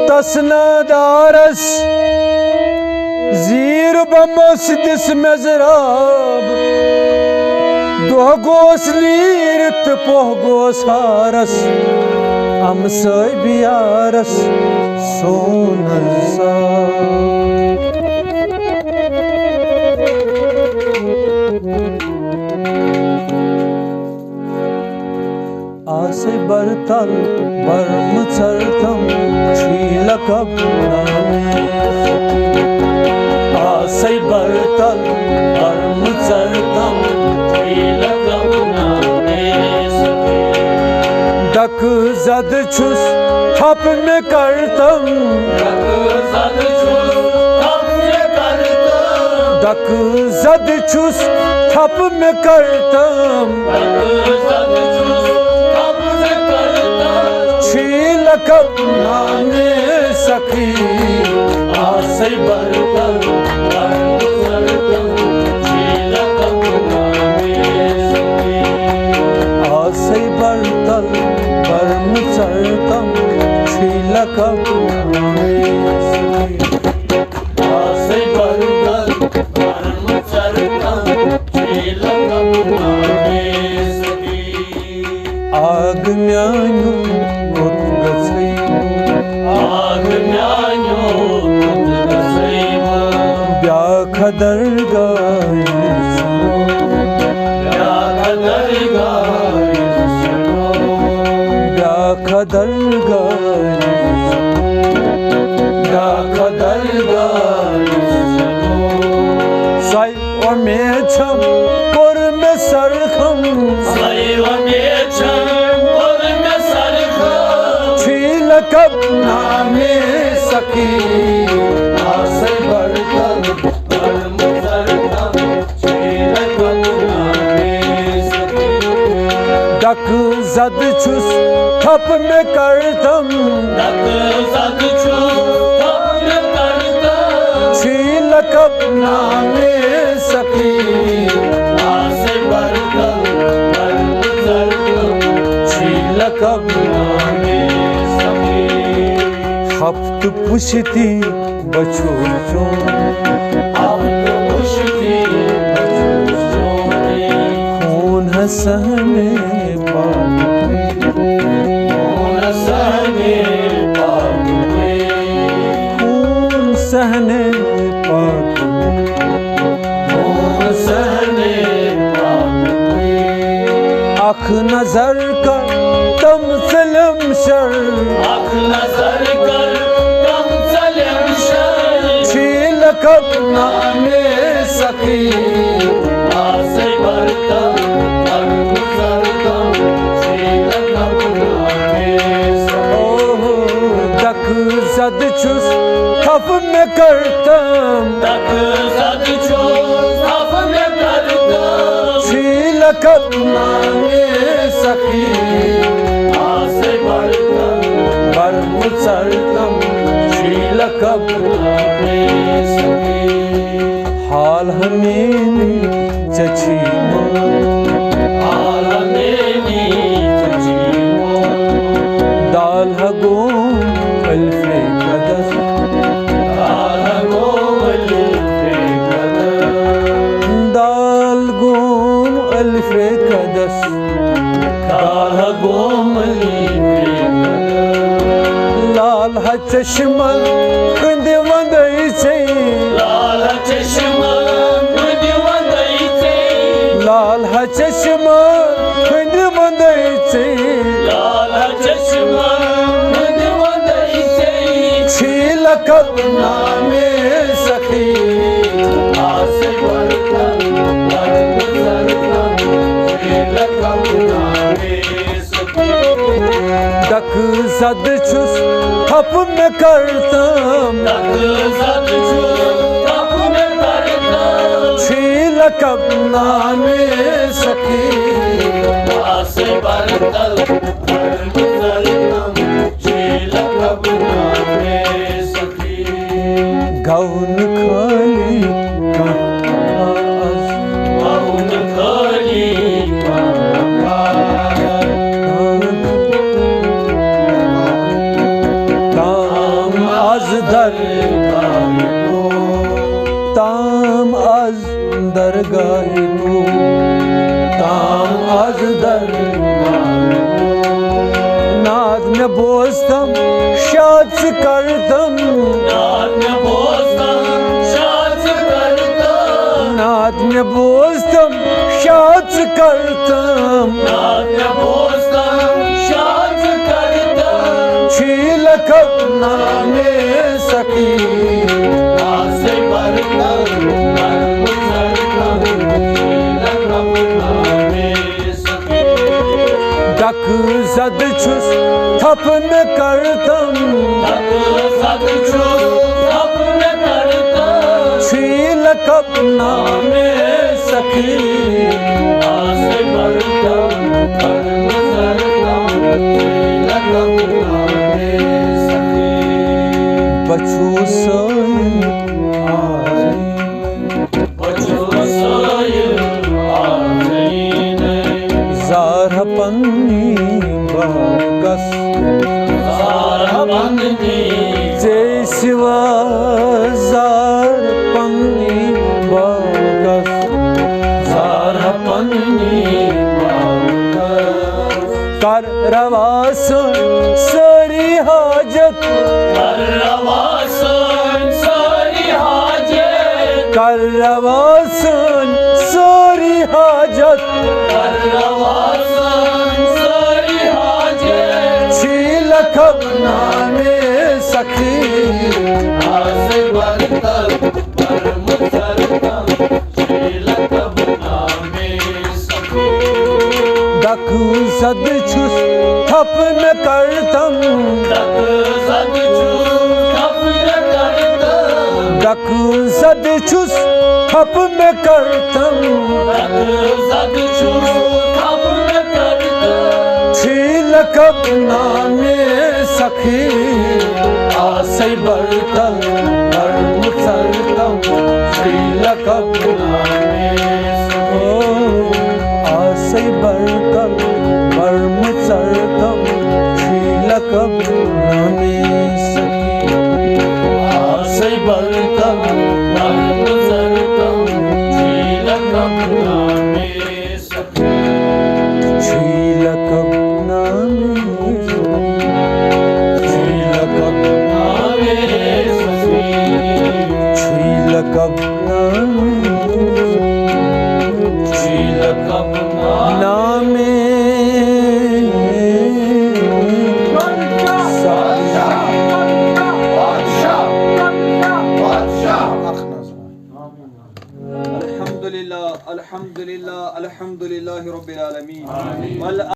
तसनादारस जीर बमस this मेजराब दोह goes Leer तो पोह गोस हारस हमसय बियारस सोनल सा आसे बरतल बर्म चरतम शीलकब आसे बरतल बर्म चरतम शीलकब दक जद छुस थप में करतम दक जद छुस थप में करतम शीलकब नामे सखी आसे बरतल आसे बरतल बर्म चरतम शीलकब नामे सखी आसे बरतल बर्म चरतम शीलकब नामे सखी आग म्यानु शीलकब नामे सखी आसे बरतल बर्म चरतम शीलकब नामे सखी दक जद छुस थप में करतम शीलकब नामे सखी आसे बरतल बर्म चरतम शीलकब नामे हफ्त पुश्ती बचोचो खून हसने खून सहने अख नजर कर तम सलम शर शीलकब नामे सखी आसे बरतल बर्म चरतम शीलकब नामे सखी दक जद छुस थप में करतम शीलकब नामे सखी आसे बरतल बर्म चरतम शीलकब नामे सखी हाल हमेनी चची हाल हमेनी चची दाल हगो अल्फे कदस दाल हगो अल्फे कदस दाल गो अल्फे कदस दाल हगो अल्फे लाल हा चश्मा खुद वंदई छे लाल हा चश्मा खुद वंदई छे लाल हा चश्मा खुद वंदई छे लाल हा चश्मा खुद वंदई छे शीलकब नामे सखी आसे बरतल बर्म चरतम शीलकब नामे सखी दक जद छुस थप में करतम शीलकब नामे सखी आसे बरतल बर्म चरतम शीलकब नामे सखी गौन खाली गौन खाली az dargah to, tam az dargah to, tam az dargah to. Naat me bostam, shad kartam, naat me bostam, shad kartam, naat me bostam, shad kartam, naat me bostam, shad kartam. Chilak naame sakhi, aase bartam, barm sartam, chilak naame sakhi. Dak zad chus thap me kartam, dak zad chus thap me kartam. Chilak naame sakhi, aase bartam, barm sartam, chilak naame sakhi. Bachu soy bachu soy aarine, zara panni bagas, zara panni jai shiva, zara panni bagas, zara panni bagas. Kar ravasun sari hajat, kar ravasun sari hajat, kar ravasun sari hajat, kar ravasun sari hajat. Chilak naame sakhi, aase bartam, barm sartam, chilak naame sakhi. Dak zad chus thap me kartam, dak zad chus thap me kartam, dak zad chus thap me kartam, dak zad chus thap me kartam. Chilak naame sakhi, aase bartam, barm sartam, chilak naame sakhi. Aase bartam, barm sartam, chilak naame sakhi. Aase bartam, barm sartam, chilak naame sakhi. Chilak naame sakhi, chilak naame sakhi, chilak naame chilak naame Alhamdulillah, alhamdulillah, alhamdulillahi rabbil alamin.